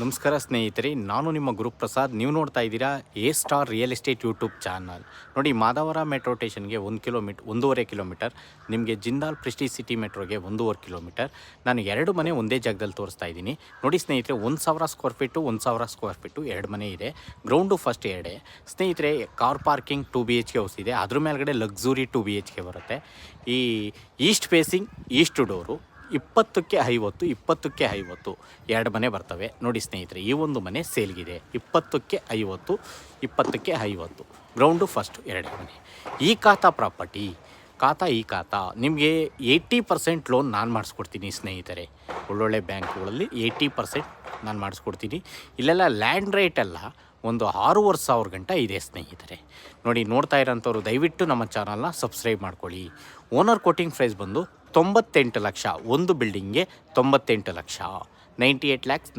ನಮಸ್ಕಾರ ಸ್ನೇಹಿತರೆ, ನಾನು ನಿಮ್ಮ ಗುರುಪ್ರಸಾದ್. ನೀವು ನೋಡ್ತಾ ಇದ್ದೀರಾ A star real estate YouTube channel. ನೋಡಿ, ಮಾದವರ ಮೆಟ್ರೋ ಸ್ಟೇಷನ್ಗೆ 1.5 ಕಿಲೋಮೀಟರ್, ನಿಮಗೆ ಜಿಂದಾಲ್ ಪ್ರೆಸ್ಟೀಜ್ ಸಿಟಿ ಮೆಟ್ರೋಗೆ 1.5 ಕಿಲೋಮೀಟರ್. ನಾನು 2 ಮನೆ ಒಂದೇ ಜಾಗದಲ್ಲಿ ತೋರಿಸ್ತಾ ಇದ್ದೀನಿ. ನೋಡಿ ಸ್ನೇಹಿತರೆ, 1,000 ಸ್ಕ್ವೇರ್ ಫೀಟು 1,000 ಸ್ಕ್ವೇರ್ ಫೀಟು 2 ಮನೆ ಇದೆ. ಗ್ರೌಂಡು ಫಸ್ಟ್ 2 ಸ್ನೇಹಿತರೆ. ಕಾರ್ ಪಾರ್ಕಿಂಗ್ 2 BHK ಹೌಸ್ ಇದೆ. ಅದ್ರ ಮೇಲ್ಗಡೆ ಲಕ್ಸುರಿ 2 BHK ಬರುತ್ತೆ. ಈ ಈಸ್ಟ್ ಫೇಸಿಂಗ್ ಈಸ್ಟ್ ಡೋರು 20ಕ್ಕೆ 50, 20ಕ್ಕೆ 50 2 ಮನೆ ಬರ್ತವೆ. ನೋಡಿ ಸ್ನೇಹಿತರೆ, ಈ ಒಂದು ಮನೆ ಸೇಲ್ಗಿದೆ. 20ಕ್ಕೆ 50, 20ಕ್ಕೆ 50 ಗ್ರೌಂಡು ಫಸ್ಟ್ 2 ಮನೆ. ಈ ಖಾತಾ ಪ್ರಾಪರ್ಟಿ ಈ ಖಾತಾ ನಿಮಗೆ 80% ಲೋನ್ ನಾನು ಮಾಡಿಸ್ಕೊಡ್ತೀನಿ ಸ್ನೇಹಿತರೆ. ಒಳ್ಳೊಳ್ಳೆ ಬ್ಯಾಂಕ್ಗಳಲ್ಲಿ 80% ನಾನು ಮಾಡಿಸ್ಕೊಡ್ತೀನಿ. ಇಲ್ಲೆಲ್ಲ ಲ್ಯಾಂಡ್ ರೇಟೆಲ್ಲ ಒಂದು 6,500 ಗಂಟ ಇದೆ ಸ್ನೇಹಿತರೆ. ನೋಡಿ, ನೋಡ್ತಾ ಇರೋಂಥವ್ರು ದಯವಿಟ್ಟು ನಮ್ಮ ಚಾನಲ್ನ ಸಬ್ಸ್ಕ್ರೈಬ್ ಮಾಡ್ಕೊಳ್ಳಿ. ಓನರ್ ಕೋಟಿಂಗ್ ಪ್ರೈಸ್ ಬಂದು 98 ಲಕ್ಷ. ಒಂದು ಬಿಲ್ಡಿಂಗ್ಗೆ 98 ಲಕ್ಷ, 98 ಲ್ಯಾಕ್ಸ್